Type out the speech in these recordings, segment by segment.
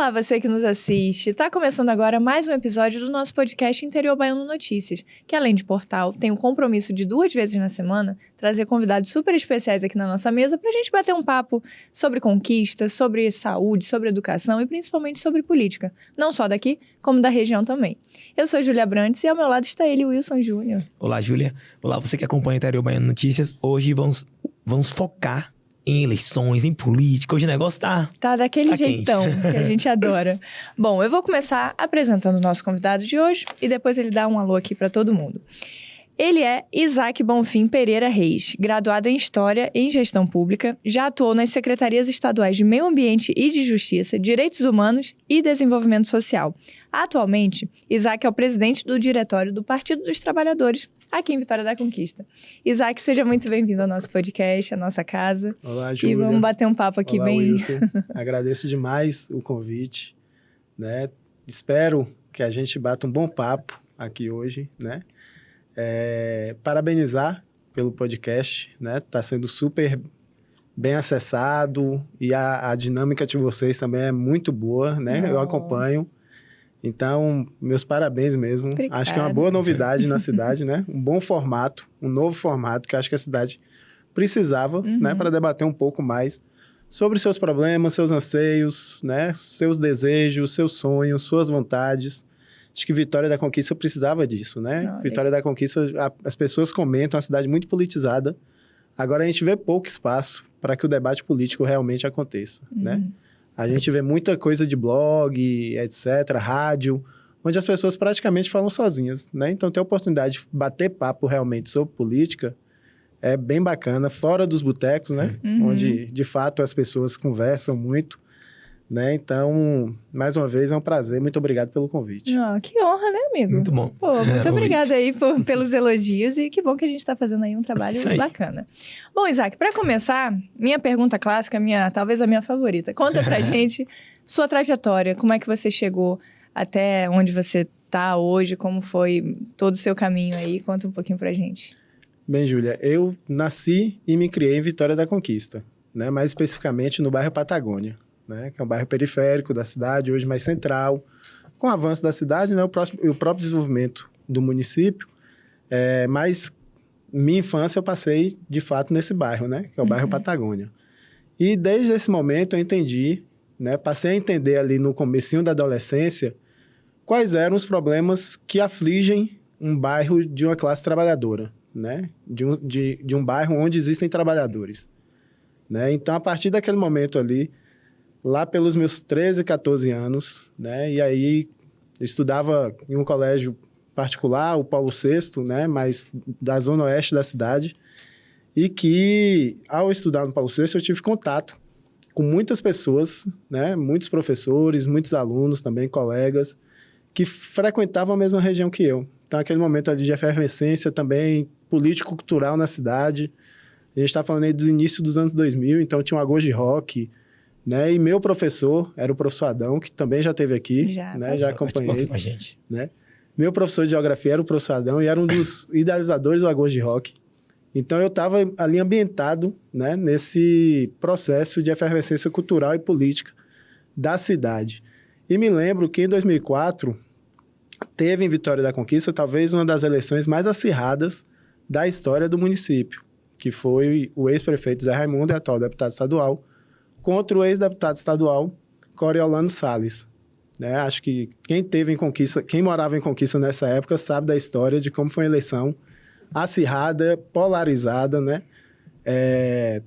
Olá, você que nos assiste. Está começando agora mais um episódio do nosso podcast Interior Baiano Notícias, que além de portal, tem o compromisso de 2 vezes na semana trazer convidados super especiais aqui na nossa mesa para a gente bater um papo sobre conquistas, sobre saúde, sobre educação e principalmente sobre política. Não só daqui, como da região também. Eu sou Júlia Brantes e ao meu lado está ele, Wilson Júnior. Olá, Júlia. Olá, você que acompanha o Interior Baiano Notícias. Hoje vamos focar em eleições, em política. Hoje o negócio tá daquele quente. jeitão que a gente adora. Bom, eu vou começar apresentando o nosso convidado de hoje e depois ele dá um alô aqui para todo mundo. Ele é Isaac Bonfim Pereira Reis, graduado em História e em Gestão Pública, já atuou nas Secretarias Estaduais de Meio Ambiente e de Justiça, Direitos Humanos e Desenvolvimento Social. Atualmente, Isaac é o presidente do Diretório do Partido dos Trabalhadores, aqui em Vitória da Conquista. Isaac, seja muito bem-vindo ao nosso podcast, à nossa casa. Olá, Júlia. E vamos bater um papo aqui. Olá, bem... Wilson. Agradeço demais o convite, né? Espero que a gente bata um bom papo aqui hoje, né? Parabenizar pelo podcast, né? Tá sendo super bem acessado e a dinâmica de vocês também é muito boa, né? Eu acompanho. Então, meus parabéns mesmo. Obrigada. Acho que é uma boa novidade na cidade, né? Um bom formato, um novo formato que acho que a cidade precisava, né? Para debater um pouco mais sobre seus problemas, seus anseios, né? Seus desejos, seus sonhos, suas vontades. Acho que Vitória da Conquista precisava disso, né? Vitória da Conquista, as pessoas comentam, a cidade muito politizada. Agora a gente vê pouco espaço para que o debate político realmente aconteça, né? A gente vê muita coisa de blog, etc., rádio, onde as pessoas praticamente falam sozinhas, né? Então, ter a oportunidade de bater papo realmente sobre política é bem bacana, fora dos botecos, né? Onde, de fato, as pessoas conversam muito, né? Então, mais uma vez, é um prazer. Muito obrigado pelo convite. Que honra, né, amigo? Muito bom. Pô, muito obrigada aí pelos elogios e que bom que a gente está fazendo aí um trabalho bacana. Bom, Isaac, para começar, minha pergunta clássica, talvez a minha favorita. Conta pra gente sua trajetória, como é que você chegou até onde você tá hoje, como foi todo o seu caminho aí, conta um pouquinho pra gente. Bem, Júlia, eu nasci e me criei em Vitória da Conquista, né? Mais especificamente no bairro Patagônia, né? Que é um bairro periférico da cidade, hoje mais central. Com o avanço da cidade, né? O próprio desenvolvimento do município, mas minha infância eu passei, de fato, nesse bairro, né? Que é o bairro Patagônia. E desde esse momento eu entendi, né? Passei a entender ali no comecinho da adolescência quais eram os problemas que afligem um bairro de uma classe trabalhadora, né? De um bairro onde existem trabalhadores, né? Então, a partir daquele momento ali, lá pelos meus 13, 14 anos, né? E aí, eu estudava em um colégio particular, o Paulo VI, né? Mas da zona oeste da cidade. E que, ao estudar no Paulo VI, eu tive contato com muitas pessoas, né? Muitos professores, muitos alunos também, colegas, que frequentavam a mesma região que eu. Então, aquele momento ali de efervescência também, político-cultural na cidade. A gente está falando aí dos inícios dos anos 2000, então tinha um agosto de rock, né? E meu professor era o professor Adão, que também já esteve aqui, já acompanhei, com a gente, né? Meu professor de geografia era o professor Adão e era um dos idealizadores do Agosto de Rock. Então, eu estava ali ambientado, né? Nesse processo de efervescência cultural e política da cidade. E me lembro que em 2004, teve em Vitória da Conquista talvez uma das eleições mais acirradas da história do município, que foi o ex-prefeito Zé Raimundo, e atual deputado estadual, contra o ex-deputado estadual Coriolano Salles. Né? Acho que quem morava em Conquista nessa época sabe da história de como foi uma eleição acirrada, polarizada, né?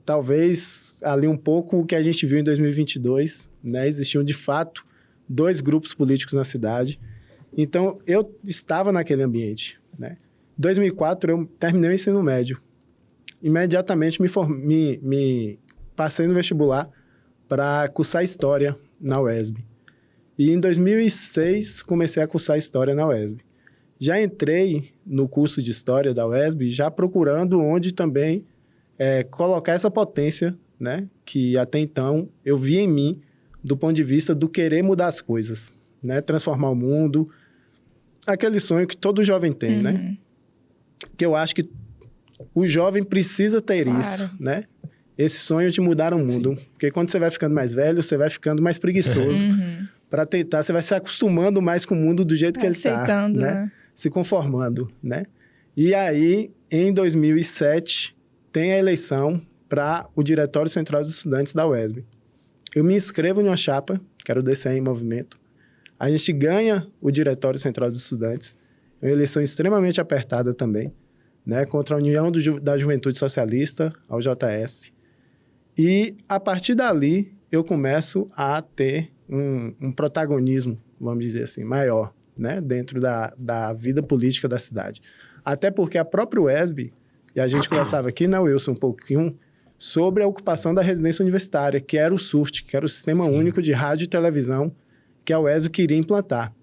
Talvez ali um pouco o que a gente viu em 2022, né? Existiam de fato 2 grupos políticos na cidade. Então, eu estava naquele ambiente, né? Em 2004, eu terminei o ensino médio. Imediatamente me passei no vestibular para cursar História na UESB. E em 2006, comecei a cursar História na UESB. Já entrei no curso de História da UESB, já procurando onde também colocar essa potência, né? Que até então eu via em mim, do ponto de vista do querer mudar as coisas, né? Transformar o mundo. Aquele sonho que todo jovem tem, né? Que eu acho que o jovem precisa ter isso, né? Esse sonho de mudar o mundo. Sim. Porque quando você vai ficando mais velho, você vai ficando mais preguiçoso. para tentar, você vai se acostumando mais com o mundo do jeito que ele está, aceitando, né? Se conformando, né? E aí, em 2007, tem a eleição para o Diretório Central dos Estudantes da UESB. Eu me inscrevo em uma chapa, que era o DCE em Movimento. A gente ganha o Diretório Central dos Estudantes. É uma eleição extremamente apertada também, né? Contra a União da Juventude Socialista, a UJS. E, a partir dali, eu começo a ter um protagonismo, vamos dizer assim, maior, né? Dentro da vida política da cidade. Até porque a própria UESB, e a gente conversava aqui na Wilson um pouquinho, sobre a ocupação da residência universitária, que era o SURT, que era o Sistema Único de Rádio e Televisão, que a UESB queria implantar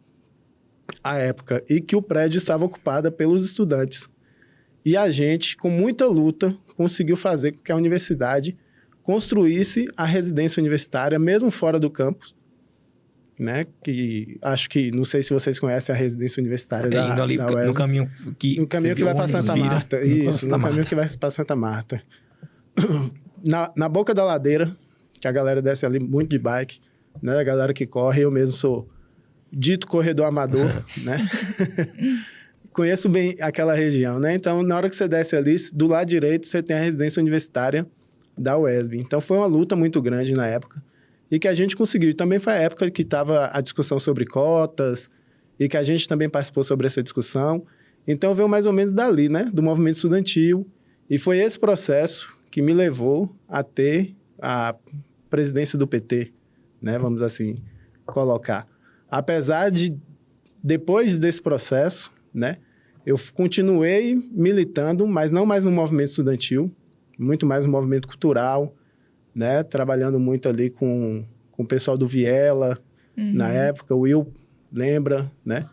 à época, e que o prédio estava ocupado pelos estudantes. E a gente, com muita luta, conseguiu fazer com que a universidade construísse a residência universitária, mesmo fora do campus, né? Que acho que, não sei se vocês conhecem a residência universitária indo ali da UESB. no caminho que vai para Santa Marta. Isso, no caminho que vai para Santa Marta. Na boca da ladeira, que a galera desce ali muito de bike, né? A galera que corre, eu mesmo sou dito corredor amador, né? Conheço bem aquela região, né? Então, na hora que você desce ali, do lado direito, você tem a residência universitária da UESB. Então, foi uma luta muito grande na época e que a gente conseguiu. E também foi a época que estava a discussão sobre cotas e que a gente também participou sobre essa discussão. Então, veio mais ou menos dali, né? Do movimento estudantil. E foi esse processo que me levou a ter a presidência do PT, né? Vamos assim colocar. Apesar de, depois desse processo, né? Eu continuei militando, mas não mais no movimento estudantil, muito mais no movimento cultural, né? Trabalhando muito ali com o pessoal do Viela, na época, o Will lembra, né?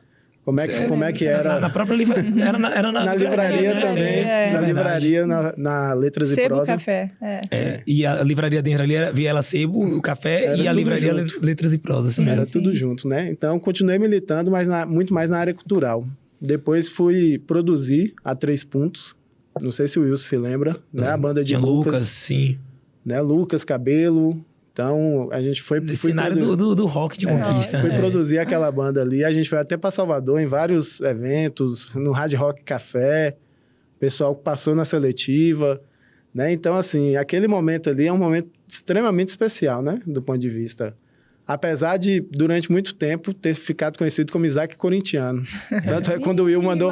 Como é que era? Na própria livraria. Era na livraria, né? Também. Na livraria, na Letras Sebo e Prosa. Café. E a livraria dentro ali era Viela Sebo, o café, era e a livraria junto. Letras e Prosa. Assim mesmo. Era tudo junto, né? Então, continuei militando, mas muito mais na área cultural. Depois fui produzir a 3 Pontos. Não sei se o Wilson se lembra, né? A banda de Tinha Lucas. sim. Né? Lucas, Cabelo. Então, a gente foi... cenário do rock de Conquista. Fui produzir aquela banda ali. A gente foi até para Salvador em vários eventos, no Hard Rock Café. O pessoal passou na seletiva, né? Então, assim, aquele momento ali é um momento extremamente especial, né? Do ponto de vista... Apesar de, durante muito tempo, ter ficado conhecido como Isaac Corintiano. Tanto é quando o Will mandou...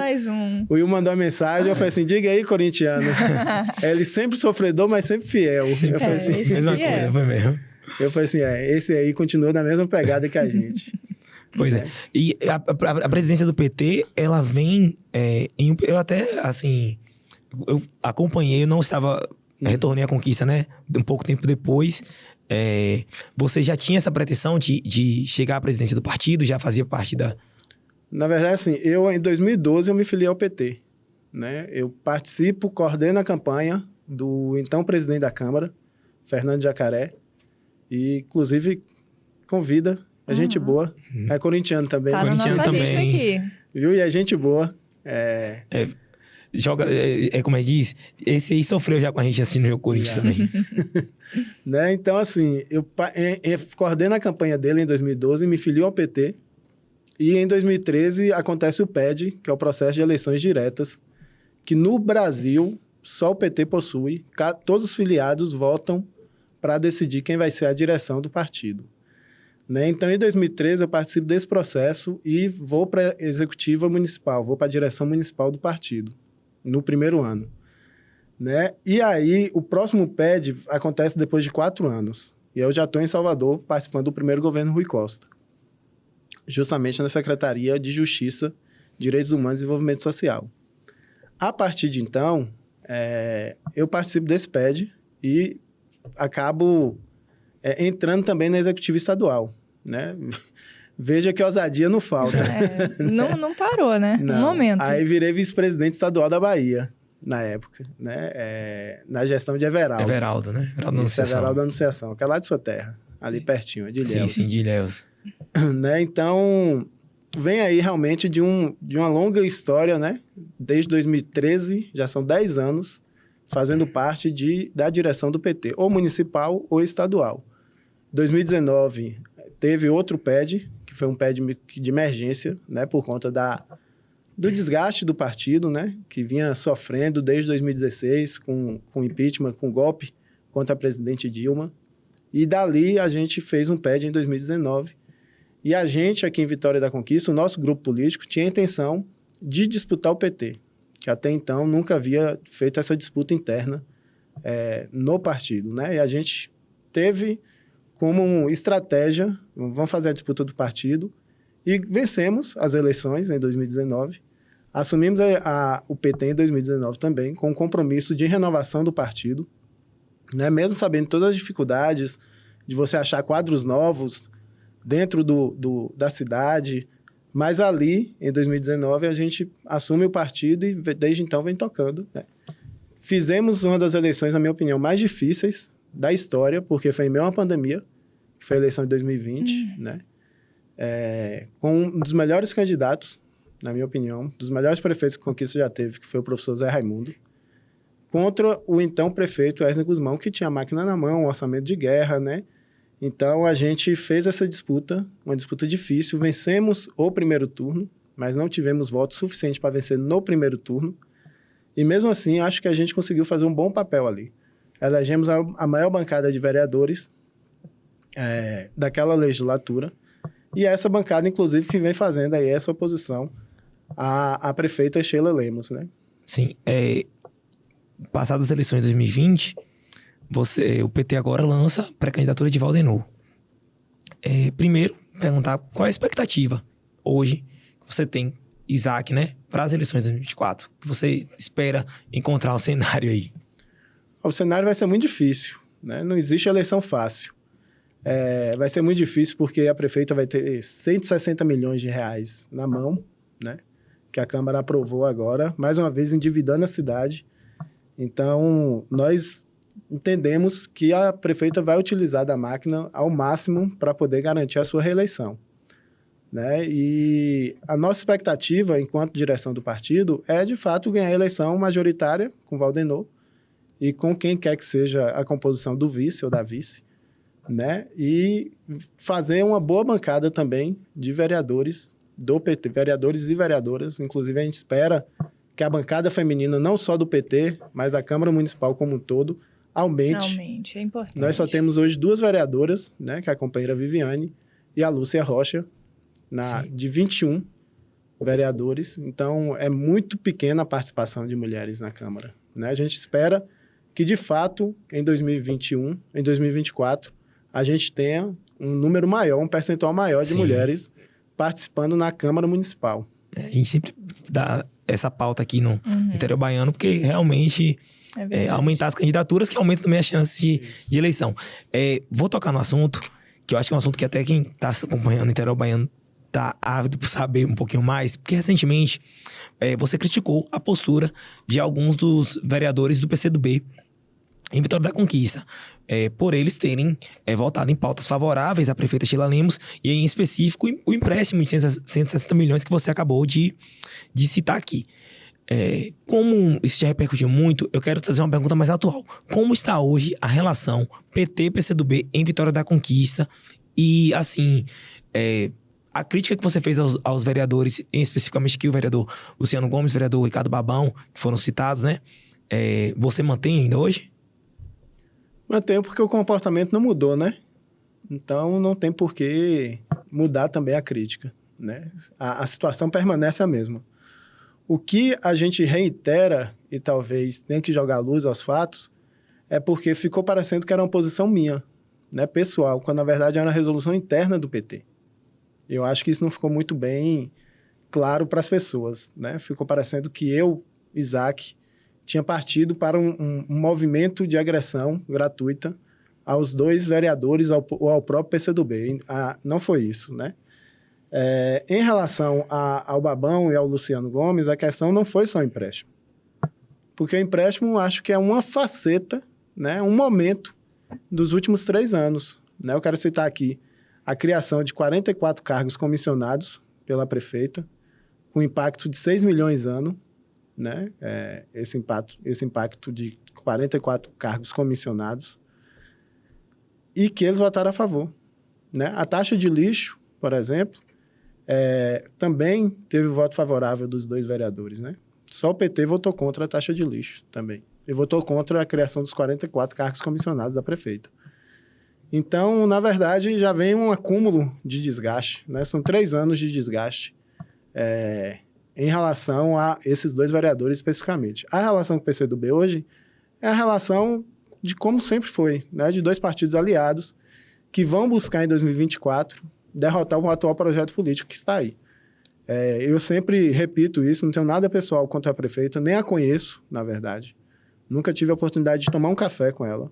O Will mandou a mensagem, eu falei assim, diga aí, corintiano. Ele sempre sofredor, mas sempre fiel. Eu falei assim... Mesma coisa, foi mesmo. Eu falei assim, esse aí continua na mesma pegada que a gente. Pois é. E a presidência do PT, ela vem... eu até, assim... Eu acompanhei, eu não estava... Retornei à Conquista, né? Um pouco tempo depois... você já tinha essa pretensão de chegar à presidência do partido? Já fazia parte da... Na verdade, assim, em 2012, eu me filiei ao PT. Né? Eu participo, coordeno a campanha do então presidente da Câmara, Fernando Jacaré. E, inclusive, convida. É gente boa. É corintiano também. Tá na corintiano nossa também. lista aqui. Viu? E é gente boa. Joga, como é que diz? Esse aí sofreu já com a gente assistindo o jogo Corinthians também. Né? Então, assim, eu coordeno a campanha dele em 2012, me filio ao PT. E em 2013 acontece o PED, que é o processo de eleições diretas, que no Brasil só o PT possui. Todos os filiados votam para decidir quem vai ser a direção do partido. Né? Então, em 2013, eu participo desse processo e vou para a executiva municipal, vou para a direção municipal do partido, no primeiro ano. Né? E aí, o próximo PED acontece depois de 4 anos. E eu já estou em Salvador, participando do primeiro governo Rui Costa. Justamente na Secretaria de Justiça, Direitos Humanos e Desenvolvimento Social. A partir de então, eu participo desse PED e acabo entrando também na Executiva Estadual. Né? Veja que ousadia não falta. Não parou, né? Não. Um momento. Aí virei vice-presidente estadual da Bahia, na época, né? Na gestão de Everaldo. Everaldo, né? Everaldo da Anunciação. Everaldo da Anunciação, que é lá de sua terra, ali pertinho, de Ilhéus. Sim, de Ilhéus. Né? Então, vem aí realmente de uma longa história, né? Desde 2013, já são 10 anos, fazendo parte da direção do PT, ou municipal ou estadual. 2019, teve outro PED, que foi um PED de emergência, né, por conta do desgaste do partido, né, que vinha sofrendo desde 2016 com impeachment, com golpe contra a presidente Dilma. E dali a gente fez um PED em 2019. E a gente aqui em Vitória da Conquista, o nosso grupo político, tinha a intenção de disputar o PT, que até então nunca havia feito essa disputa interna no partido, né? E a gente teve como estratégia, vamos fazer a disputa do partido, e vencemos as eleições em 2019. Assumimos o PT em 2019 também, com o compromisso de renovação do partido, né? Mesmo sabendo todas as dificuldades de você achar quadros novos dentro da cidade, mas ali, em 2019, a gente assume o partido e desde então vem tocando, né? Fizemos uma das eleições, na minha opinião, mais difíceis da história, porque foi em meio a uma pandemia, que foi a eleição de 2020, né? Com um dos melhores candidatos, na minha opinião, dos melhores prefeitos que a Conquista já teve, que foi o professor Zé Raimundo, contra o então prefeito Wesley Guzmão, que tinha a máquina na mão, um orçamento de guerra, né? Então, a gente fez essa disputa, uma disputa difícil, vencemos o primeiro turno, mas não tivemos votos suficientes para vencer no primeiro turno, e mesmo assim, acho que a gente conseguiu fazer um bom papel ali. Elegemos a maior bancada de vereadores daquela legislatura, e essa bancada, inclusive, que vem fazendo aí essa oposição à prefeita Sheila Lemos, né? Sim, passadas as eleições de 2020, o PT agora lança a pré-candidatura de Valdenor. Primeiro, perguntar qual é a expectativa hoje que você tem, Isaac, né, para as eleições de 2024, que você espera encontrar o cenário aí? O cenário vai ser muito difícil, né? Não existe eleição fácil. Vai ser muito difícil porque a prefeita vai ter 160 milhões de reais na mão, né? Que a Câmara aprovou agora, mais uma vez endividando a cidade. Então, nós entendemos que a prefeita vai utilizar da máquina ao máximo para poder garantir a sua reeleição, né? E a nossa expectativa, enquanto direção do partido, é, de fato, ganhar a eleição majoritária com Valdenor e com quem quer que seja a composição do vice ou da vice, né? E fazer uma boa bancada também de vereadores do PT, vereadores e vereadoras. Inclusive, a gente espera que a bancada feminina, não só do PT, mas a Câmara Municipal como um todo, aumente. É importante. Nós só temos hoje 2 vereadoras, né, que é a companheira Viviane e a Lúcia Rocha, de 21 vereadores. Então, é muito pequena a participação de mulheres na Câmara, né? A gente espera que, de fato, em 2024, a gente tenha um número maior, um percentual maior de mulheres participando na Câmara Municipal. A gente sempre dá essa pauta aqui no interior baiano, porque realmente aumentar as candidaturas, que aumenta também as chances de eleição. Vou tocar no assunto, que eu acho que é um assunto que até quem está acompanhando o interior baiano está ávido por saber um pouquinho mais, porque recentemente você criticou a postura de alguns dos vereadores do PCdoB em Vitória da Conquista, por eles terem votado em pautas favoráveis à prefeita Sheila Lemos, e em específico o empréstimo de 160 milhões que você acabou de citar aqui. Como isso já repercutiu muito, eu quero trazer uma pergunta mais atual. Como está hoje a relação PT-PCdoB em Vitória da Conquista? E, assim, a crítica que você fez aos vereadores, especificamente aqui o vereador Luciano Gomes, o vereador Ricardo Babão, que foram citados, né? Você mantém ainda hoje? Mantenho porque o comportamento não mudou, né? Então, não tem por que mudar também a crítica, né? A situação permanece a mesma. O que a gente reitera, e talvez tenha que jogar luz aos fatos, é porque ficou parecendo que era uma posição minha, né, pessoal, quando na verdade era uma resolução interna do PT. Eu acho que isso não ficou muito bem claro para as pessoas, né? Ficou parecendo que eu, Isaac, tinha partido para um movimento de agressão gratuita aos 2 vereadores ou ao próprio PCdoB. Não foi isso, né? Em relação ao Babão e ao Luciano Gomes, a questão não foi só o empréstimo. Porque o empréstimo, acho que é uma faceta, né, um momento dos últimos 3 anos. Né? Eu quero citar aqui a criação de 44 cargos comissionados pela prefeita, com impacto de 6 milhões ano, né? Esse impacto de 44 cargos comissionados, e que eles votaram a favor. né? A taxa de lixo, por exemplo, também teve voto favorável dos 2 vereadores, né? Só o PT votou contra a taxa de lixo também. E votou contra a criação dos 44 cargos comissionados da prefeita. Então, na verdade, já vem um acúmulo de desgaste, né? São 3 anos de desgaste em relação a esses 2 vereadores especificamente. A relação com o PCdoB hoje é a relação de como sempre foi, né? De 2 partidos aliados que vão buscar em 2024 derrotar o atual projeto político que está aí. Eu sempre repito isso, não tenho nada pessoal contra a prefeita, nem a conheço, na verdade. Nunca tive a oportunidade de tomar um café com ela.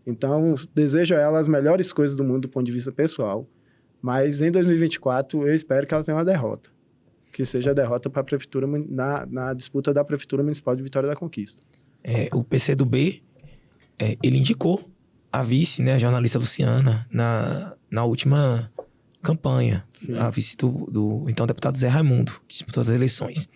Então, desejo a ela as melhores coisas do mundo do ponto de vista pessoal. Mas em 2024, eu espero que ela tenha uma derrota. Que seja a derrota para a prefeitura na disputa da Prefeitura Municipal de Vitória da Conquista. O PCdoB, ele indicou a vice, né, a jornalista Luciana, na última campanha. Sim. A vice do então deputado Zé Raimundo, que disputou as eleições.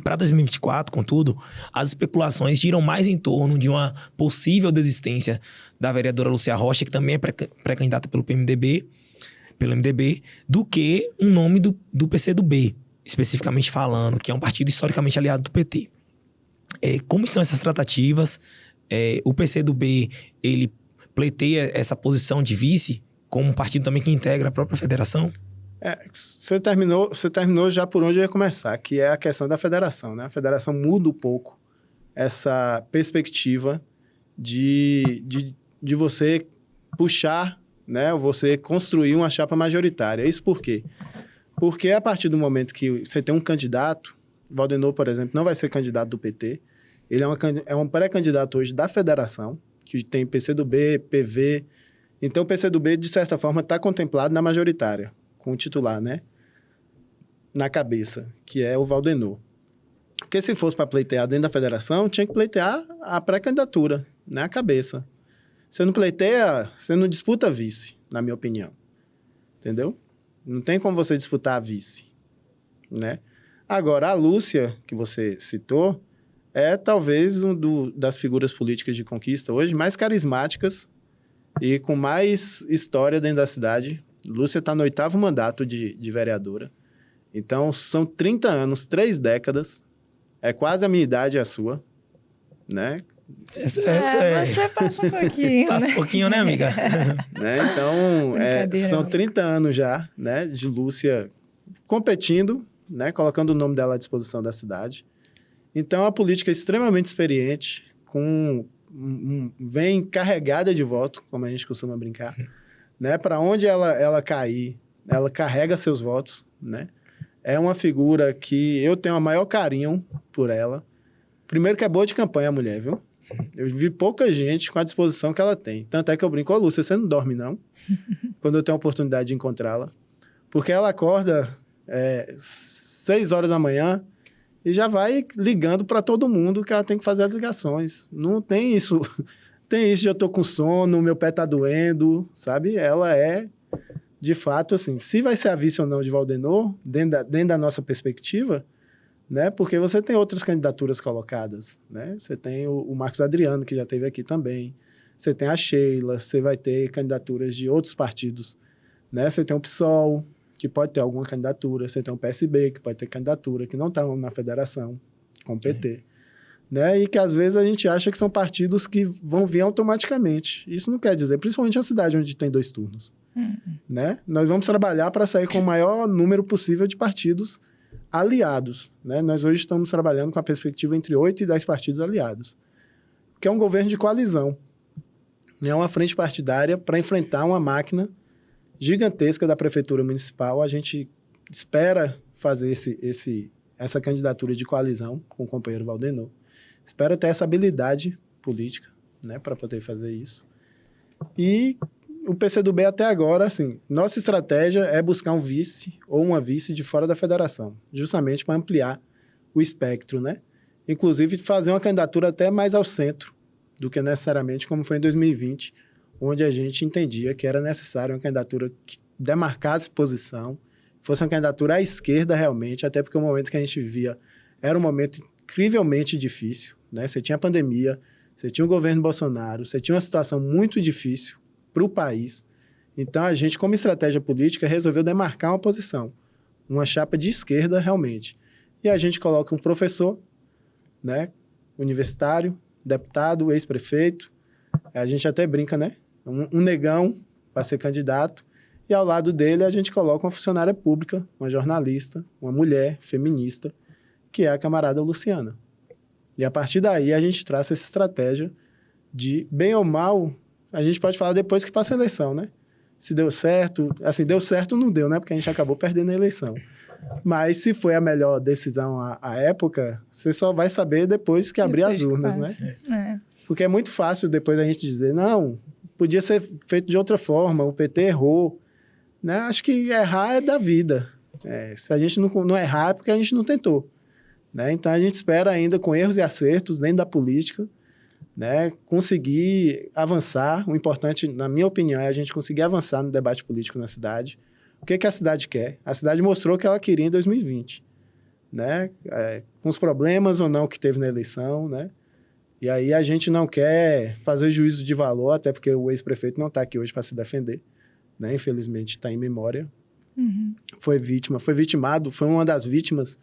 Para 2024, contudo, as especulações giram mais em torno de uma possível desistência da vereadora Lúcia Rocha, que também é pré-candidata pelo MDB, do que um nome do PCdoB, especificamente falando, que é um partido historicamente aliado do PT. Como estão essas tratativas? O PCdoB, ele pleiteia essa posição de vice como um partido também que integra a própria federação? Você terminou já por onde eu ia começar, que é a questão da federação, né? A federação muda um pouco essa perspectiva de você puxar, né? Você construir uma chapa majoritária. Isso por quê? Porque a partir do momento que você tem um candidato, Valdenor, por exemplo, não vai ser candidato do PT, ele é um pré-candidato hoje da federação, que tem PCdoB, PV. Então, o PCdoB, de certa forma, está contemplado na majoritária, com o titular, né? Na cabeça, que é o Valdenor. Porque se fosse para pleitear dentro da federação, tinha que pleitear a pré-candidatura, né? A cabeça. Você não pleiteia, você não disputa vice, na minha opinião. Entendeu? Não tem como você disputar a vice, né? Agora, a Lúcia, que você citou, é talvez das figuras políticas de Conquista hoje mais carismáticas e com mais história dentro da cidade. Lúcia está no 8º mandato de vereadora. Então, são 30 anos, 3 décadas. É quase a minha idade e a sua, né? Você passa um pouquinho, Passa um pouquinho, né, amiga? Né? Então, são 30 anos já, né, de Lúcia competindo, né, colocando o nome dela à disposição da cidade. Então, a política é extremamente experiente, vem carregada de voto, como a gente costuma brincar. Né? Para onde ela cair, ela carrega seus votos, né? É uma figura que eu tenho o maior carinho por ela. Primeiro que é boa de campanha a mulher, viu? Eu vi pouca gente com a disposição que ela tem. Tanto é que eu brinco, Lúcia, você não dorme, não? Quando eu tenho a oportunidade de encontrá-la. Porque ela acorda 6 horas da manhã e já vai ligando para todo mundo que ela tem que fazer as ligações. Não tem isso... Tem isso de eu tô com sono, meu pé tá doendo, sabe? Ela é, de fato, assim, se vai ser a vice ou não de Valdenor, dentro da nossa perspectiva, né? Porque você tem outras candidaturas colocadas, né? Você tem o Marcos Adriano, que já esteve aqui também. Você tem a Sheila, você vai ter candidaturas de outros partidos, né? Você tem o PSOL, que pode ter alguma candidatura. Você tem o PSB, que pode ter candidatura, que não está na federação, com o PT. Né? E que às vezes a gente acha que são partidos que vão vir automaticamente. Isso não quer dizer, principalmente a cidade onde tem 2 turnos. Né? Nós vamos trabalhar para sair com o maior número possível de partidos aliados. Né? Nós hoje estamos trabalhando com a perspectiva entre 8 e 10 partidos aliados, que é um governo de coalizão. É uma frente partidária para enfrentar uma máquina gigantesca da Prefeitura Municipal. A gente espera fazer essa candidatura de coalizão com o companheiro Valdenor. Espero ter essa habilidade política, né, para poder fazer isso. E o PCdoB até agora, assim, nossa estratégia é buscar um vice ou uma vice de fora da federação, justamente para ampliar o espectro, né? Inclusive fazer uma candidatura até mais ao centro do que necessariamente como foi em 2020, onde a gente entendia que era necessário uma candidatura que demarcasse posição, fosse uma candidatura à esquerda realmente, até porque o momento que a gente vivia era um momento incrivelmente difícil, né? Você tinha a pandemia, você tinha o governo Bolsonaro, você tinha uma situação muito difícil para o país. Então, a gente, como estratégia política, resolveu demarcar uma posição, uma chapa de esquerda, realmente. E a gente coloca um professor, né, universitário, deputado, ex-prefeito, a gente até brinca, né, um negão para ser candidato, e ao lado dele a gente coloca uma funcionária pública, uma jornalista, uma mulher feminista, que é a camarada Luciana. E a partir daí a gente traça essa estratégia de, bem ou mal, a gente pode falar depois que passa a eleição, né? Se deu certo, assim, deu certo não deu, né? Porque a gente acabou perdendo a eleição. Mas se foi a melhor decisão à época, você só vai saber depois que abrir as urnas, né? É. Porque é muito fácil depois a gente dizer, não, podia ser feito de outra forma, o PT errou. Né? Acho que errar é da vida. Se a gente não errar é porque a gente não tentou. Né? Então, a gente espera ainda, com erros e acertos dentro da política, né, conseguir avançar. O importante, na minha opinião, é a gente conseguir avançar no debate político na cidade. O que a cidade quer? A cidade mostrou o que ela queria em 2020. Né? Com os problemas ou não que teve na eleição. Né? E aí a gente não quer fazer juízo de valor, até porque o ex-prefeito não está aqui hoje para se defender. Né? Infelizmente, está em memória. Uhum. Foi vitimado, foi uma das vítimas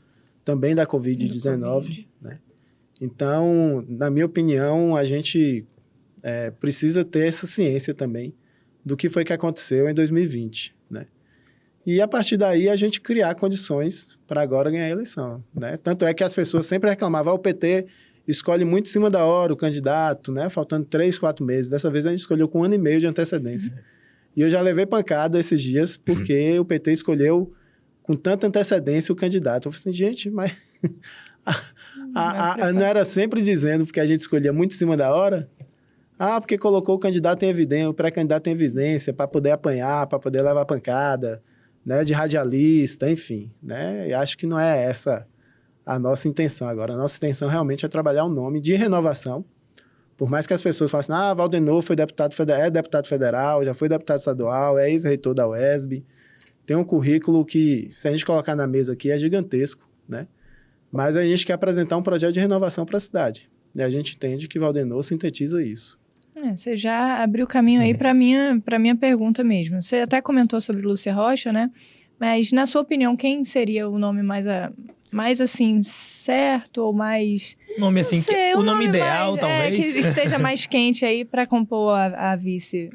também da Covid-19. Né? Então, na minha opinião, a gente precisa ter essa ciência também do que foi que aconteceu em 2020. Né? E, a partir daí, a gente criar condições para agora ganhar a eleição. Né? Tanto é que as pessoas sempre reclamavam, o PT escolhe muito em cima da hora o candidato, né? Faltando 3, 4 meses. Dessa vez, a gente escolheu com 1 ano e meio de antecedência. E eu já levei pancada esses dias, porque o PT escolheu com tanta antecedência o candidato. Eu falei assim, gente, mas não era sempre dizendo porque a gente escolhia muito em cima da hora? Porque colocou o candidato em evidência, o pré-candidato em evidência, para poder apanhar, para poder levar pancada, né, de radialista, enfim. Né? E acho que não é essa a nossa intenção agora. A nossa intenção realmente é trabalhar um nome de renovação. Por mais que as pessoas falem assim, Valdenor foi deputado federal, já foi deputado estadual, é ex-reitor da UESB. Tem um currículo que, se a gente colocar na mesa aqui, é gigantesco, né? Mas a gente quer apresentar um projeto de renovação para a cidade. E a gente entende que Valdenor sintetiza isso. Você já abriu o caminho aí para minha pergunta mesmo. Você até comentou sobre Lúcia Rocha, né? Mas, na sua opinião, quem seria o nome mais assim, certo ou mais... Nome assim, sei, o nome ideal, mais, talvez. que esteja mais quente aí para compor a vice...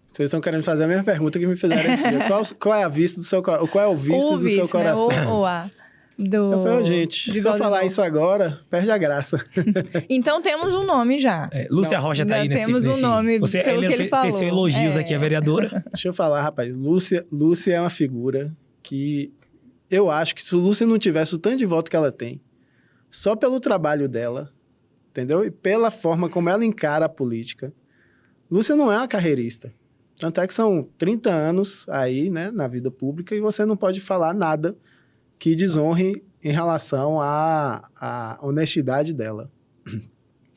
Vocês estão querendo fazer a mesma pergunta que me fizeram esse dia. Qual é a vice do seu coração? Qual é o vice do seu coração? Né? Ou a... Eu falei, gente, se eu falar isso agora, perde a graça. Então temos um nome já. Lúcia Rocha está aí nesse... Temos um nome, pelo que ele falou. Teceu elogios aqui, a vereadora. Deixa eu falar, rapaz. Lúcia é uma figura que eu acho que se Lúcia não tivesse o tanto de voto que ela tem, só pelo trabalho dela, entendeu? E pela forma como ela encara a política, Lúcia não é uma carreirista. Tanto é que são 30 anos aí, né, na vida pública, e você não pode falar nada que desonre em relação à honestidade dela.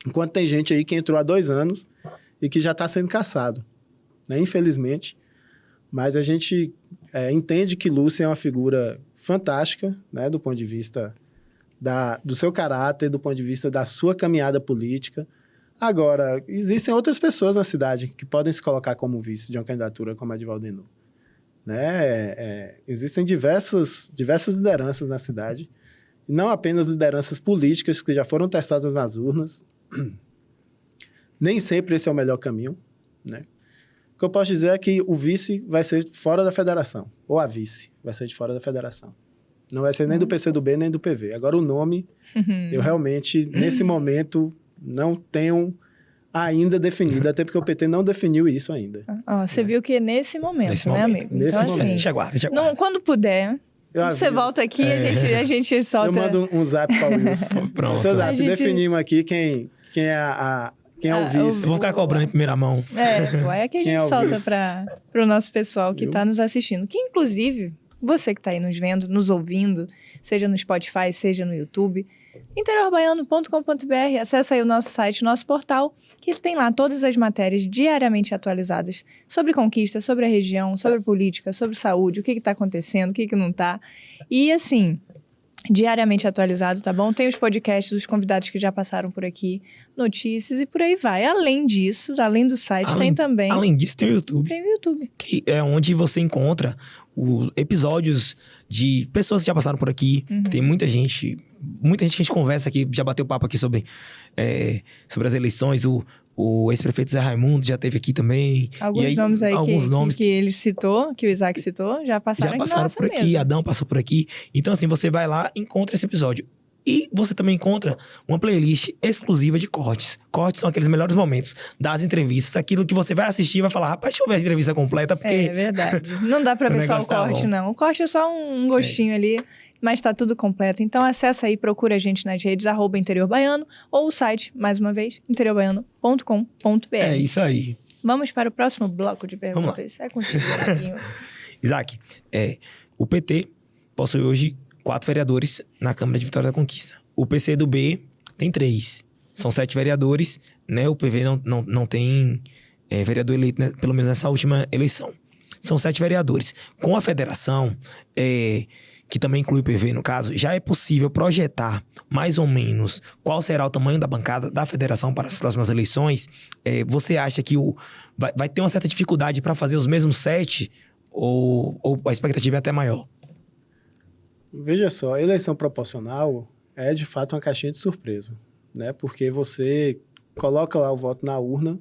Enquanto tem gente aí que entrou há 2 anos e que já está sendo caçado, né? Infelizmente. Mas a gente entende que Lúcia é uma figura fantástica, né? Do ponto de vista do seu caráter, do ponto de vista da sua caminhada política. Agora, existem outras pessoas na cidade que podem se colocar como vice de uma candidatura como a de Valdenor. Né? Existem diversas lideranças na cidade, e não apenas lideranças políticas que já foram testadas nas urnas. Nem sempre esse é o melhor caminho. Né? O que eu posso dizer é que o vice vai ser fora da federação, ou a vice vai ser de fora da federação. Não vai ser nem do PCdoB, nem do PV. Agora, o nome, eu realmente, nesse momento, não tenho ainda definido, até porque o PT não definiu isso ainda. Você viu que nesse momento, né, amigo? Nesse então, momento. assim, Deixa aguarda. quando puder, você volta aqui e a gente solta... Eu mando um zap para o Wilson. Pronto. Seu zap, definimos aqui quem é o vice. Eu vou ficar cobrando em primeira mão. É que a gente solta para o nosso pessoal que está nos assistindo. Que, inclusive, você que está aí nos vendo, nos ouvindo, seja no Spotify, seja no YouTube, interiorbaiano.com.br, acessa aí o nosso site, nosso portal, que tem lá todas as matérias diariamente atualizadas sobre conquista, sobre a região, sobre política, sobre saúde, o que está acontecendo, o que não está. E, assim, diariamente atualizado, tá bom? Tem os podcasts dos convidados que já passaram por aqui, notícias e por aí vai. Além disso, além do site, tem também... Além disso, tem o YouTube. Tem o YouTube. Que é onde você encontra episódios de pessoas que já passaram por aqui. Tem muita gente que a gente conversa aqui, já bateu papo aqui sobre as eleições. O ex-prefeito Zé Raimundo já esteve aqui também. Alguns nomes aí que ele citou, que o Isaac citou, já passaram por aqui. Mesa. Adão passou por aqui. Então, assim, você vai lá e encontra esse episódio. E você também encontra uma playlist exclusiva de cortes. Cortes são aqueles melhores momentos das entrevistas. Aquilo que você vai assistir e vai falar, rapaz, deixa eu ver a entrevista completa, porque... É verdade. Não dá pra ver só o corte, não. O corte é só um gostinho ali, mas tá tudo completo. Então acessa aí, procura a gente nas redes, @interiorbaiano, ou o site, mais uma vez, interiorbaiano.com.br. É isso aí. Vamos para o próximo bloco de perguntas. É contigo, Isaquinho. Isaac, o PT possui hoje 4 vereadores na Câmara de Vitória da Conquista. O PCdoB tem 3. São 7 vereadores, né? O PV não tem vereador eleito, né? Pelo menos nessa última eleição. São 7 vereadores. Com a federação, que também inclui o PV no caso, já é possível projetar mais ou menos qual será o tamanho da bancada da federação para as próximas eleições. Você acha que vai ter uma certa dificuldade para fazer os mesmos 7 ou a expectativa é até maior? Veja só, a eleição proporcional é de fato uma caixinha de surpresa, né? Porque você coloca lá o voto na urna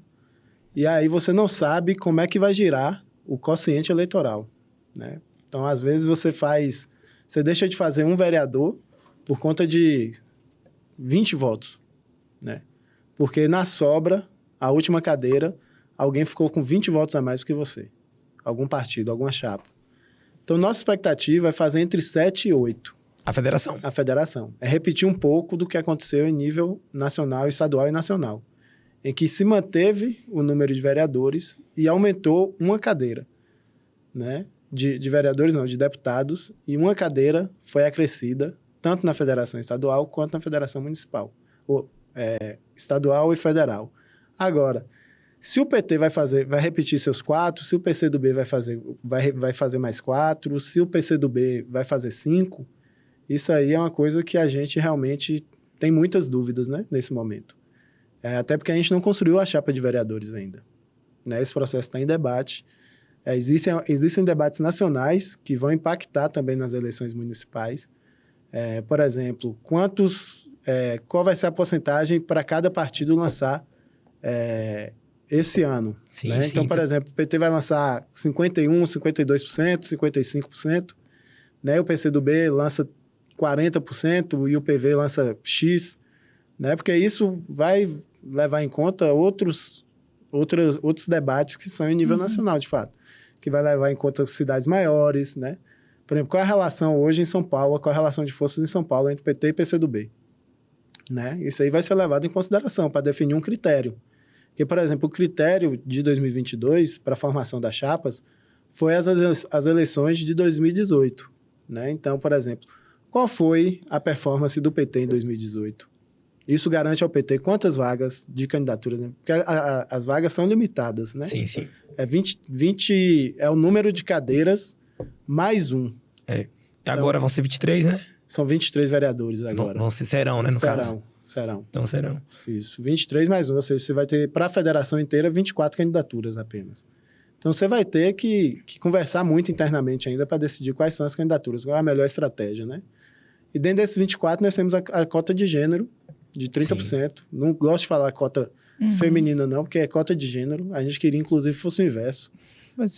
e aí você não sabe como é que vai girar o quociente eleitoral, né? Então, às vezes você deixa de fazer um vereador por conta de 20 votos, né? Porque na sobra, a última cadeira, alguém ficou com 20 votos a mais do que você. Algum partido, alguma chapa. Então, nossa expectativa é fazer entre 7 e 8. A federação. A federação. É repetir um pouco do que aconteceu em nível nacional, estadual e nacional, em que se manteve o número de vereadores e aumentou uma cadeira, né? De vereadores, não, de deputados, e uma cadeira foi acrescida tanto na federação estadual quanto na federação municipal, estadual e federal. Agora, se o PT vai repetir seus 4, se o PCdoB vai fazer mais 4, se o PCdoB vai fazer 5, isso aí é uma coisa que a gente realmente tem muitas dúvidas, né, nesse momento. Até porque a gente não construiu a chapa de vereadores ainda, né? Esse processo está em debate. Existem debates nacionais que vão impactar também nas eleições municipais. Por exemplo, qual vai ser a porcentagem para cada partido lançar esse ano? Sim, né? sim. Então, por exemplo, o PT vai lançar 51%, 52%, 55%, né? O PCdoB lança 40% e o PV lança X, né? Porque isso vai levar em conta outros debates que são em nível nacional, de fato, que vai levar em conta cidades maiores, né? Por exemplo, qual é a relação hoje em São Paulo, qual é a relação de forças em São Paulo entre PT e PCdoB? Né? Isso aí vai ser levado em consideração para definir um critério. Porque, por exemplo, o critério de 2022 para a formação das chapas foi as eleições de 2018. Né? Então, por exemplo, qual foi a performance do PT em 2018? Isso garante ao PT quantas vagas de candidatura, né? Porque as vagas são limitadas, né? Sim, sim. 20 é o número de cadeiras mais um. Agora vão ser 23, né? São 23 vereadores agora. Serão, né, no caso? Serão. Então serão. Isso, 23 mais um. Ou seja, você vai ter, para a federação inteira, 24 candidaturas apenas. Então, você vai ter que conversar muito internamente ainda para decidir quais são as candidaturas, qual é a melhor estratégia, né? E dentro desses 24, nós temos a cota de gênero, de 30%. Sim. Não gosto de falar cota feminina, não, porque é cota de gênero. A gente queria, inclusive, que fosse o inverso.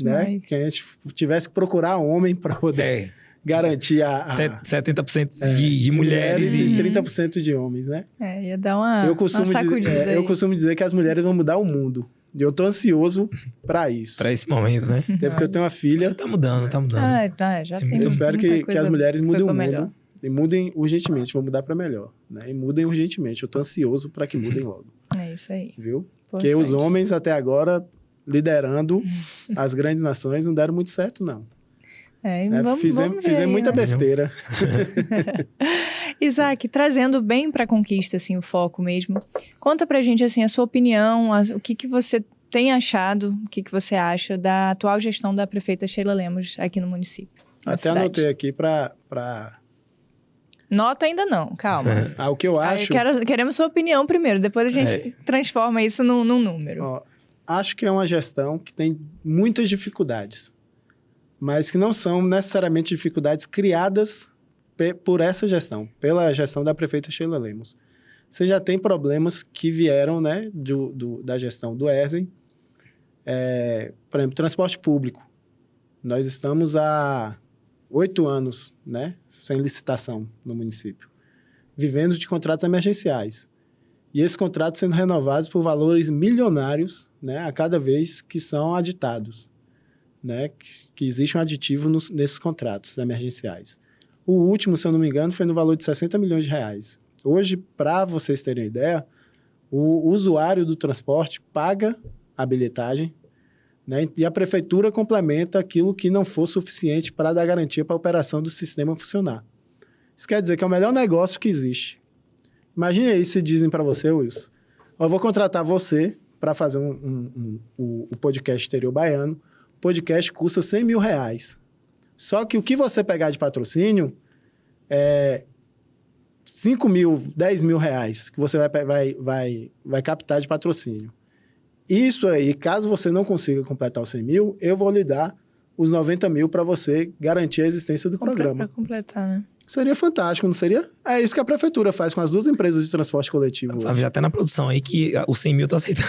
Né? Que a gente tivesse que procurar homem para poder garantir 70% de mulheres e 30% de homens, né? Ia dar uma sacudida. Eu costumo dizer que as mulheres vão mudar o mundo. E eu tô ansioso para isso. Para esse momento, né? Até porque eu tenho uma filha. Tá mudando. Já tem. Eu espero que as mulheres mudem o mundo. E mudem urgentemente, vão mudar para melhor. Né? E mudem urgentemente. Eu tô ansioso para que mudem logo. É isso aí. Viu? Porque os homens, até agora, liderando as grandes nações, não deram muito certo, não. Fizemos muita besteira. Isaac, trazendo bem para a conquista, assim, o foco mesmo. Conta pra gente, assim, a sua opinião, o que você tem achado, o que você acha da atual gestão da prefeita Sheila Lemos aqui no município. Até anotei aqui para Nota ainda não, calma. O que eu acho... Queremos sua opinião primeiro, depois a gente transforma isso num número. Ó, acho que é uma gestão que tem muitas dificuldades, mas que não são necessariamente dificuldades criadas por essa gestão, pela gestão da prefeita Sheila Lemos. Você já tem problemas que vieram, né, da gestão do Erzen. Por exemplo, transporte público. Nós estamos há 8 anos, né, sem licitação no município, vivendo de contratos emergenciais. E esses contratos sendo renovados por valores milionários, né, a cada vez que são aditados, né, que existe um aditivo nesses contratos emergenciais. O último, se eu não me engano, foi no valor de 60 milhões de reais. Hoje, para vocês terem uma ideia, o usuário do transporte paga a bilhetagem, né, e a prefeitura complementa aquilo que não for suficiente para dar garantia para a operação do sistema funcionar. Isso quer dizer que é o melhor negócio que existe. Imagine aí se dizem para você, Wilson, eu vou contratar você para fazer o podcast Exterior Baiano. O podcast custa 100 mil reais. Só que o que você pegar de patrocínio é 5 mil, 10 mil reais que você vai captar de patrocínio. Isso aí, caso você não consiga completar os 100 mil, eu vou lhe dar os 90 mil para você garantir a existência do programa. Para completar, né? Seria fantástico, não seria? É isso que a prefeitura faz com as 2 empresas de transporte coletivo hoje. Já até na produção aí que os 100 mil tá aceitando.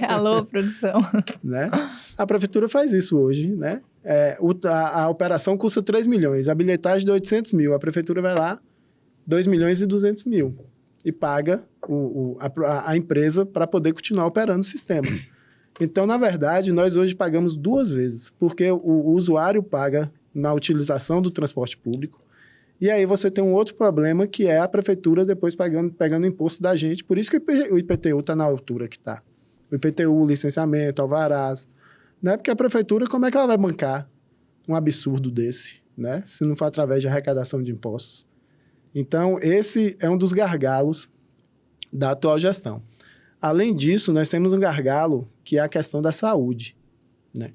Alô, produção. Né? A prefeitura faz isso hoje, né? A operação custa 3 milhões, a bilhetagem de 800 mil. A prefeitura vai lá, 2 milhões e 200 mil. E paga a empresa para poder continuar operando o sistema. Então, na verdade, nós hoje pagamos 2 vezes, porque o usuário paga na utilização do transporte público, e aí você tem um outro problema, que é a prefeitura depois pegando o imposto da gente. Por isso que o IPTU está na altura que está. O IPTU, licenciamento, alvarás, né? Porque a prefeitura, como é que ela vai bancar um absurdo desse, né? Se não for através de arrecadação de impostos. Então, esse é um dos gargalos da atual gestão. Além disso, nós temos um gargalo que é a questão da saúde, né?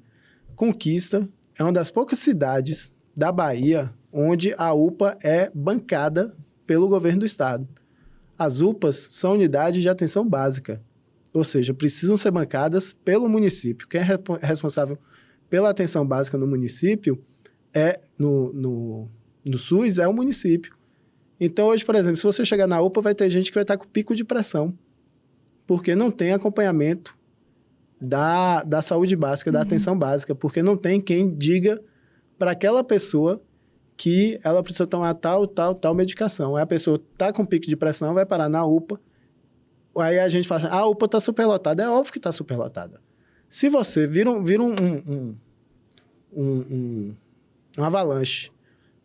Conquista é uma das poucas cidades da Bahia onde a UPA é bancada pelo governo do estado. As UPAs são unidades de atenção básica, ou seja, precisam ser bancadas pelo município. Quem é responsável pela atenção básica no município no SUS é o município. Então, hoje, por exemplo, se você chegar na UPA, vai ter gente que vai estar com pico de pressão, porque não tem acompanhamento da saúde básica, da atenção básica, porque não tem quem diga para aquela pessoa que ela precisa tomar tal medicação. Aí a pessoa está com pico de pressão, vai parar na UPA, aí a gente fala, a UPA está superlotada. É óbvio que está superlotada. Se você vira um avalanche,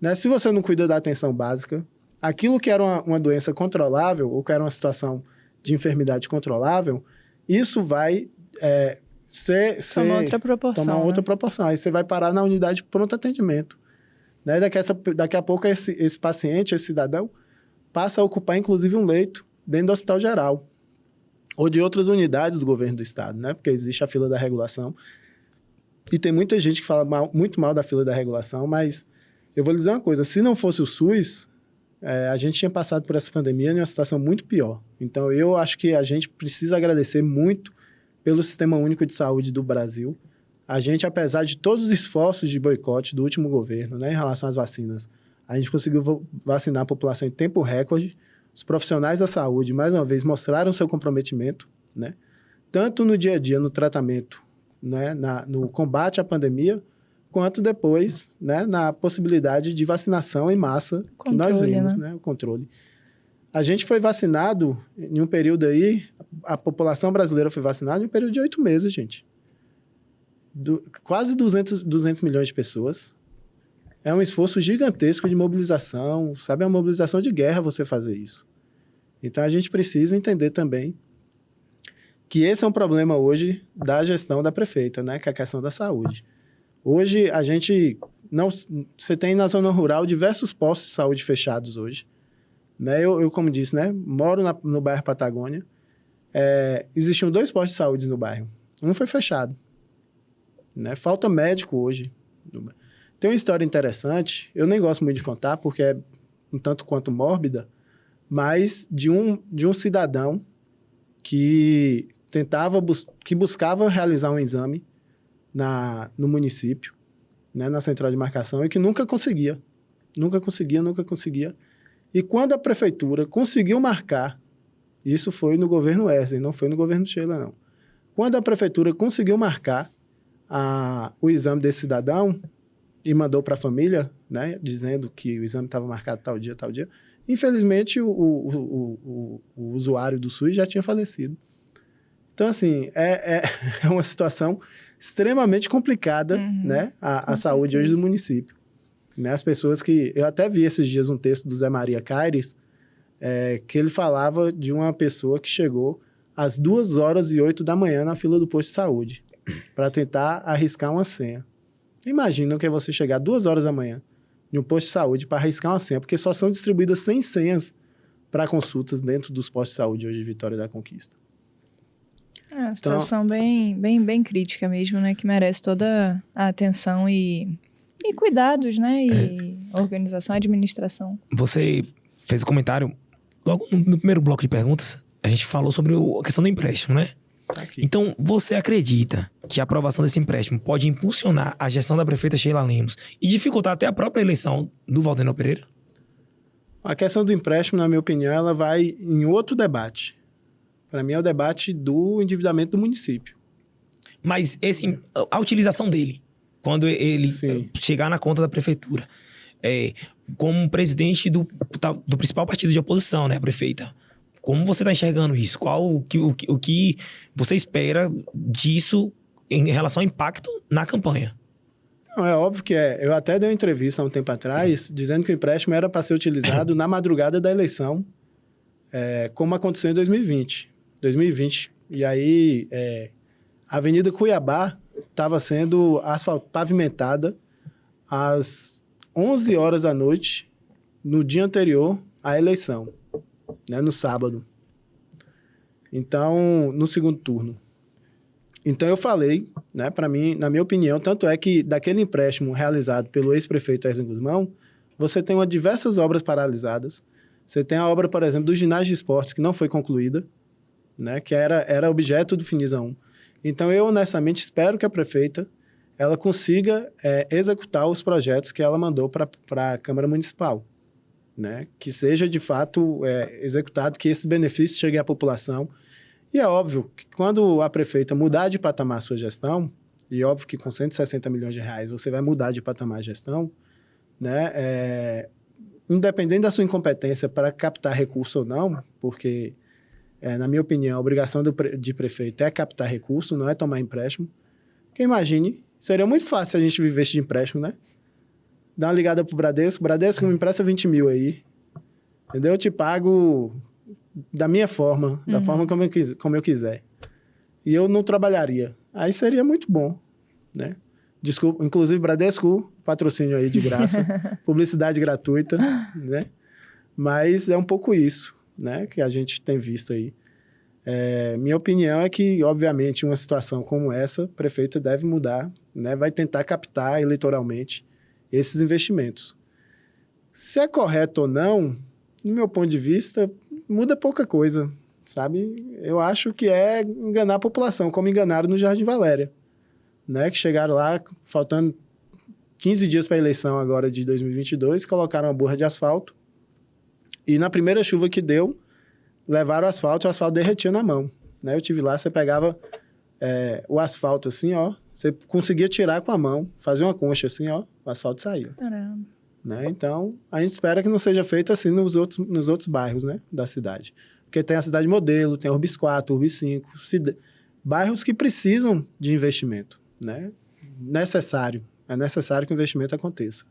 né? Se você não cuida da atenção básica, aquilo que era uma doença controlável, ou que era uma situação de enfermidade controlável, isso vai tomar outra proporção. Tomar outra proporção. Aí você vai parar na unidade de pronto atendimento. Né? Daqui a pouco esse paciente, esse cidadão, passa a ocupar inclusive um leito dentro do hospital geral ou de outras unidades do governo do estado, né? Porque existe a fila da regulação e tem muita gente que fala muito mal da fila da regulação, mas eu vou lhe dizer uma coisa, se não fosse o SUS, a gente tinha passado por essa pandemia em uma situação muito pior. Então, eu acho que a gente precisa agradecer muito pelo Sistema Único de Saúde do Brasil. A gente, apesar de todos os esforços de boicote do último governo, né, em relação às vacinas, a gente conseguiu vacinar a população em tempo recorde. Os profissionais da saúde, mais uma vez, mostraram seu comprometimento, né, tanto no dia a dia, no tratamento, né, no combate à pandemia, quanto depois, né, na possibilidade de vacinação em massa, que nós vimos, né, o controle. A gente foi vacinado em um período aí, a população brasileira foi vacinada em um período de 8 meses, gente. Quase 200 milhões de pessoas. É um esforço gigantesco de mobilização, sabe? É uma mobilização de guerra você fazer isso. Então, a gente precisa entender também que esse é um problema hoje da gestão da prefeita, né? Que é a questão da saúde. Hoje, a gente não... Você tem na zona rural diversos postos de saúde fechados hoje. Né? Eu como disse, né? Moro no bairro Patagônia. Existiam 2 postos de saúde no bairro. Um foi fechado. Né? Falta médico hoje. Tem uma história interessante, eu nem gosto muito de contar, porque é um tanto quanto mórbida, mas de um cidadão que buscava realizar um exame no município, né, na central de marcação, e que nunca conseguia. E quando a prefeitura conseguiu marcar, isso foi no governo Wesley, não foi no governo Sheila, não. Quando a prefeitura conseguiu marcar o exame desse cidadão e mandou para a família, né, dizendo que o exame estava marcado tal dia, infelizmente o usuário do SUS já tinha falecido. Então, assim, é uma situação extremamente complicada, né, a saúde hoje do município. Né, as pessoas que... Eu até vi esses dias um texto do Zé Maria Caires, que ele falava de uma pessoa que chegou às 2h08 da manhã na fila do posto de saúde para tentar arriscar uma senha. Imagina que é você chegar 2h da manhã em um posto de saúde para arriscar uma senha, porque só são distribuídas 100 senhas para consultas dentro dos postos de saúde hoje de Vitória da Conquista. É uma situação bem crítica mesmo, né? Que merece toda a atenção e cuidados, né? E organização, administração. Você fez um comentário, logo no primeiro bloco de perguntas, a gente falou sobre a questão do empréstimo, né? Aqui. Então, você acredita que a aprovação desse empréstimo pode impulsionar a gestão da prefeita Sheila Lemos e dificultar até a própria eleição do Valdenor Pereira? A questão do empréstimo, na minha opinião, ela vai em outro debate. Para mim, é o debate do endividamento do município. Mas a utilização dele, quando ele Sim. chegar na conta da prefeitura, como presidente do principal partido de oposição, né, a prefeita, como você está enxergando isso? Qual o que você espera disso em relação ao impacto na campanha? Não, é óbvio que eu até dei uma entrevista há um tempo atrás, dizendo que o empréstimo era para ser utilizado na madrugada da eleição, como aconteceu em 2020. E aí, a Avenida Cuiabá estava sendo pavimentada às 11 horas da noite, no dia anterior à eleição, né, no sábado. Então, no segundo turno. Então, eu falei, né, para mim, na minha opinião, tanto é que daquele empréstimo realizado pelo ex-prefeito Wesley Guzmão, você tem diversas obras paralisadas. Você tem a obra, por exemplo, do ginásio de esportes, que não foi concluída, né, que era objeto do Finisa 1. Então, eu honestamente espero que a prefeita ela consiga executar os projetos que ela mandou para a Câmara Municipal, né, que seja, de fato, executado, que esses benefícios cheguem à população. E é óbvio que quando a prefeita mudar de patamar a sua gestão, e óbvio que com 160 milhões de reais você vai mudar de patamar a gestão, né, independente da sua incompetência para captar recurso ou não, porque, na minha opinião, a obrigação de prefeito é captar recurso, não é tomar empréstimo. Porque imagine, seria muito fácil se a gente vivesse de empréstimo, né? Dá uma ligada pro Bradesco me empresta 20 mil aí, entendeu? Eu te pago da minha forma, da forma como eu quiser. E eu não trabalharia. Aí seria muito bom, né? Desculpa, inclusive Bradesco, patrocínio aí de graça, publicidade gratuita, né? Mas é um pouco isso, né, que a gente tem visto aí. Minha opinião é que, obviamente, uma situação como essa, a prefeita deve mudar, né? Vai tentar captar eleitoralmente esses investimentos. Se é correto ou não, no meu ponto de vista, muda pouca coisa, sabe? Eu acho que é enganar a população, como enganaram no Jardim Valéria, né? Que chegaram lá, faltando 15 dias para a eleição agora de 2022, colocaram uma borra de asfalto e na primeira chuva que deu, levaram o asfalto derretia na mão, né? Eu tive lá, você pegava o asfalto assim, ó, você conseguia tirar com a mão, fazer uma concha assim, ó, o asfalto saía. Caramba. Né? Então, a gente espera que não seja feito assim nos outros bairros, né, da cidade. Porque tem a cidade modelo, tem a Urbis 4, Urbis 5, bairros que precisam de investimento, né? É necessário que o investimento aconteça.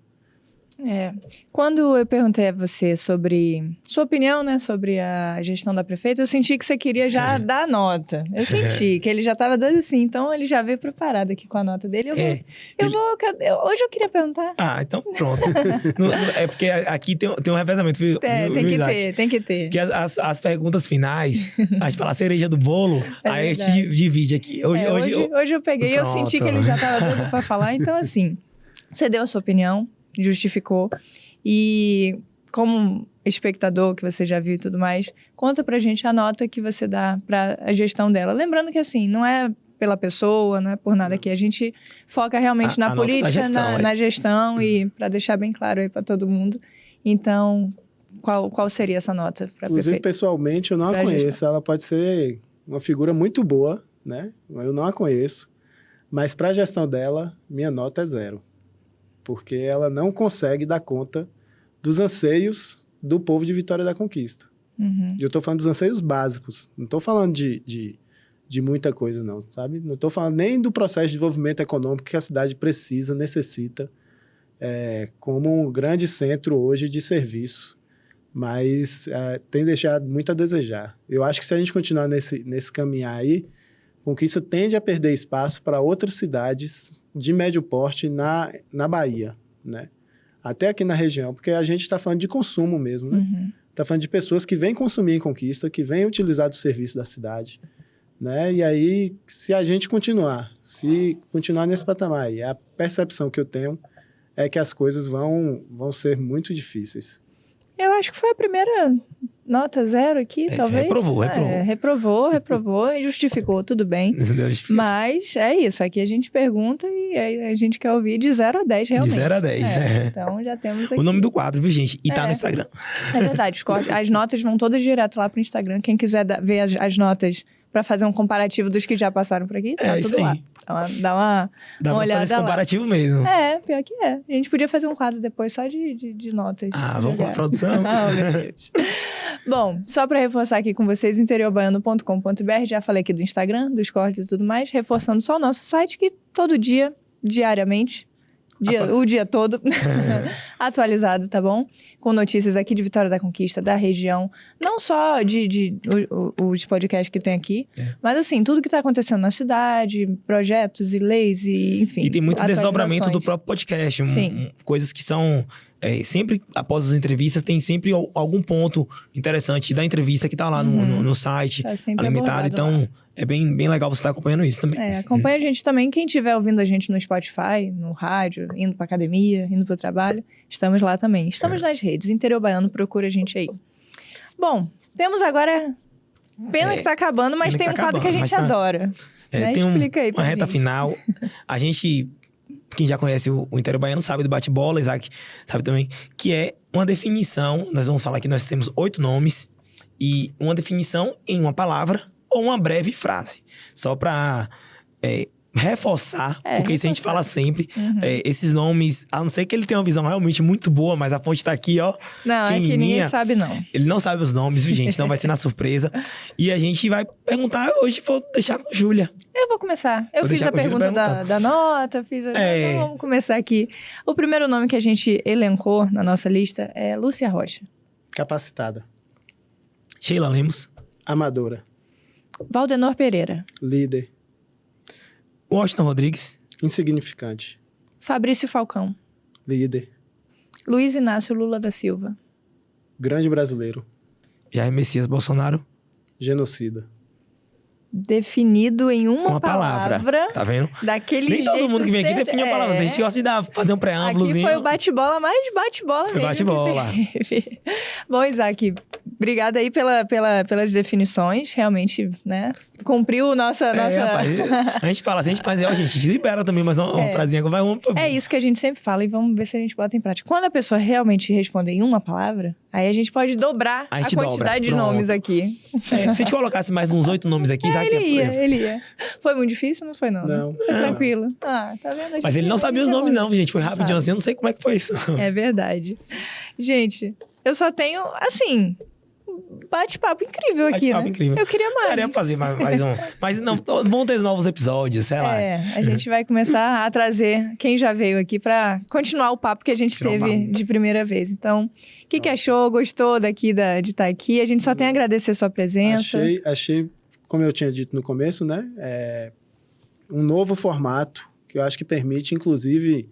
Quando eu perguntei a você sobre sua opinião, né, sobre a gestão da prefeita, eu senti que você queria já dar a nota. Eu senti que ele já estava doido assim, então ele já veio preparado aqui com a nota dele. Hoje eu queria perguntar. Ah, então pronto. É porque aqui tem um revezamento. Tem que ter. Porque as perguntas finais, a gente fala a cereja do bolo, aí verdade. a gente divide aqui. Hoje eu peguei e eu senti que ele já estava doido para falar. Então, assim, você deu a sua opinião, justificou. E como espectador, que você já viu e tudo mais, conta pra gente a nota que você dá pra a gestão dela. Lembrando que, assim, não é pela pessoa, não é por nada aqui. A gente foca realmente na política, gestão, na gestão e para deixar bem claro aí para todo mundo. Então, qual seria essa nota para Inclusive, pessoalmente, eu não a conheço. Ela pode ser uma figura muito boa, né? Eu não a conheço. Mas para a gestão dela, minha nota é 0. Porque ela não consegue dar conta dos anseios do povo de Vitória da Conquista. Uhum. E eu estou falando dos anseios básicos. Não estou falando de muita coisa, não, sabe? Não estou falando nem do processo de desenvolvimento econômico que a cidade precisa, necessita, como um grande centro hoje de serviços, mas tem deixado muito a desejar. Eu acho que se a gente continuar nesse caminhar aí, Conquista tende a perder espaço para outras cidades de médio porte na Bahia, né? Até aqui na região, porque a gente está falando de consumo mesmo, né? Uhum. Está falando de pessoas que vêm consumir em Conquista, que vêm utilizar do serviço da cidade, né? E aí, se continuar nesse patamar aí, a percepção que eu tenho é que as coisas vão ser muito difíceis. Eu acho que foi a primeira nota 0 aqui, talvez. Reprovou e justificou, tudo bem. Mas é isso, aqui a gente pergunta e a gente quer ouvir de 0 a 10, realmente. De 0 a 10, Então já temos aqui. O nome do quadro, viu, gente? E tá no Instagram. É verdade, as notas vão todas direto lá pro Instagram. Quem quiser ver as notas para fazer um comparativo dos que já passaram por aqui, tá tudo lá. Dá uma olhada fazer esse comparativo mesmo. Pior que é. A gente podia fazer um quadro depois só de notas. Vamos com a produção. Meu Deus. Bom, só para reforçar aqui com vocês, interiorbaiano.com.br, já falei aqui do Instagram, dos cortes e tudo mais, reforçando só o nosso site que todo dia, diariamente, o dia todo, atualizado, tá bom? Com notícias aqui de Vitória da Conquista, da região, não só os podcasts que tem aqui, mas assim, tudo que tá acontecendo na cidade, projetos e leis e enfim. E tem muito desdobramento do próprio podcast, coisas que são... sempre após as entrevistas tem sempre algum ponto interessante da entrevista que tá lá no site, tá sempre alimentado, então lá. É bem legal você estar acompanhando isso também. Acompanha a gente também, quem estiver ouvindo a gente no Spotify, no rádio, indo pra academia, indo pro trabalho, estamos lá também. Estamos nas redes, Interior Baiano, procura a gente aí. Bom, temos agora, pena que tá acabando, mas tem um quadro que a gente adora. Né? Tem Explica aí pra uma gente. reta final, a gente... Quem já conhece o Interior Baiano sabe do bate-bola, Isaac sabe também, que é uma definição. Nós vamos falar que nós temos 8 nomes e uma definição em uma palavra ou uma breve frase. Só para reforçar, porque isso a gente fala sempre. Esses nomes, a não ser que ele tenha uma visão realmente muito boa, mas a fonte tá aqui, ó. Não, é que ninguém sabe, não. Ele não sabe os nomes, viu, gente? Não vai ser na surpresa. E a gente vai perguntar, hoje vou deixar com Júlia. Eu vou começar. Eu fiz a pergunta da nota, Então vamos começar aqui. O primeiro nome que a gente elencou na nossa lista é Lúcia Rocha. Capacitada. Sheila Lemos. Amadora. Valdenor Pereira. Líder. Washington Rodrigues. Insignificante. Fabrício Falcão. Líder. Luiz Inácio Lula da Silva. Grande brasileiro. Jair Messias Bolsonaro. Genocida. Definido em uma palavra. Tá vendo? Daquele Nem jeito todo mundo que vem aqui define a palavra. A gente gosta de fazer um preâmbulozinho. Aqui foi o bate-bola mais bate-bola mesmo. Bate-bola. Bom, Isaac, obrigada aí pelas definições. Realmente, né? Cumpriu nossa... Rapaz, a gente fala assim, a gente libera também mais uma frasinha. É isso que a gente sempre fala e vamos ver se a gente bota em prática. Quando a pessoa realmente responder em uma palavra, aí a gente pode dobrar a quantidade de nomes aqui. Se a gente colocasse mais uns 8 nomes aqui, Isaac ele ia. Foi muito difícil? Não foi, não? Não. Foi tranquilo. Tá vendo? Mas ele não sabia os nomes, não, gente. Foi rapidinho assim, eu não sei como é que foi isso. É verdade. Gente, eu só tenho, assim... Bate-papo incrível aqui, né? Incrível. Eu queria mais. Queria fazer mais um. Mas não, vão ter novos episódios, sei lá. A gente vai começar a trazer quem já veio aqui pra continuar o papo que a gente teve de primeira vez. Então, o que achou? Gostou daqui de estar aqui? A gente só tem a agradecer a sua presença. Achei, como eu tinha dito no começo, né? Um novo formato que eu acho que permite, inclusive,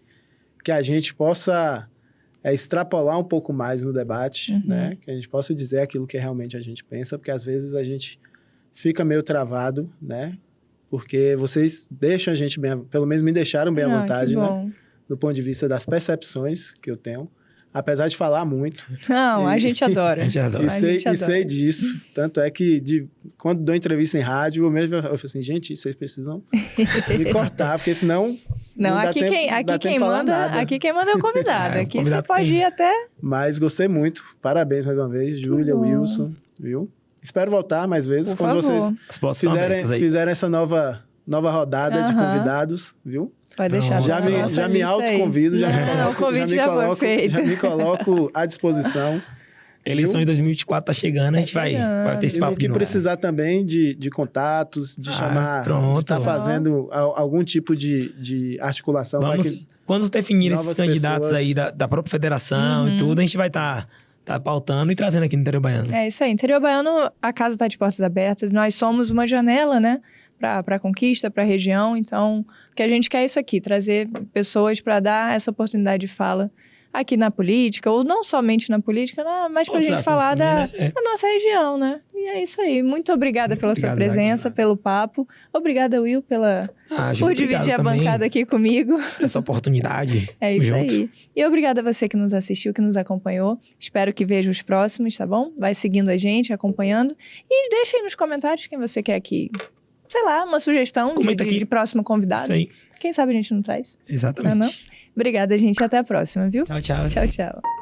que a gente possa... extrapolar um pouco mais no debate, né? Que a gente possa dizer aquilo que realmente a gente pensa, porque às vezes a gente fica meio travado, né? Porque vocês deixam a gente bem, pelo menos me deixaram bem à vontade, né? Do ponto de vista das percepções que eu tenho. apesar de falar muito. Não, a gente adora. A gente adora. E A gente adora. sei disso. Tanto é que quando dou entrevista em rádio, eu falo assim, gente, vocês precisam me cortar, porque senão... Não, dá aqui tempo- quem, dá aqui tempo quem de falar manda, nada. aqui quem manda é o convidado. É, o Aqui convidado você pode tem. ir até... Mas gostei muito. Parabéns mais uma vez, Júlia, bom. Wilson, viu? Espero voltar mais vezes. Por quando favor. vocês As portas estão abertas aí. fizerem essa nova rodada de Aham. convidados, viu? Pode deixar. Não, tá na nossa Já me lista aí. autoconvido, já me Não, coloco, o convite já me já foi coloco, feito. já me coloco à disposição. Eleição em 2024 tá chegando, a gente vai ter esse E papo no de que novo. precisar também de contatos, de chamar, pronto. de estar fazendo algum tipo de articulação para Vamos, que quando definir esses novas candidatos pessoas- aí da própria federação e tudo, a gente vai estar pautando e trazendo aqui no Interior Baiano. É isso aí. Interior Baiano, a casa está de portas abertas. Nós somos uma janela, né? Para a conquista, para a região. Então, o que a gente quer é isso aqui, trazer pessoas para dar essa oportunidade de fala aqui na política, ou não somente na política, mas para a gente Outros falar assuntos da, também, né? da nossa região, né? E é isso aí. Muito obrigada pela sua obrigado, presença, Isaac. pelo papo. Obrigada, Will, Ju, por obrigado dividir a também bancada aqui comigo. essa oportunidade. É Tamo isso junto. aí. E obrigada a você que nos assistiu, que nos acompanhou. Espero que veja os próximos, tá bom? Vai seguindo a gente, acompanhando. E deixa aí nos comentários quem você quer aqui. Sei lá, uma sugestão Comenta aqui. de próximo convidado. Isso aí, Quem sabe a gente não traz? exatamente. Não? Obrigada, gente. Até a próxima, viu? Tchau, tchau. Tchau, tchau.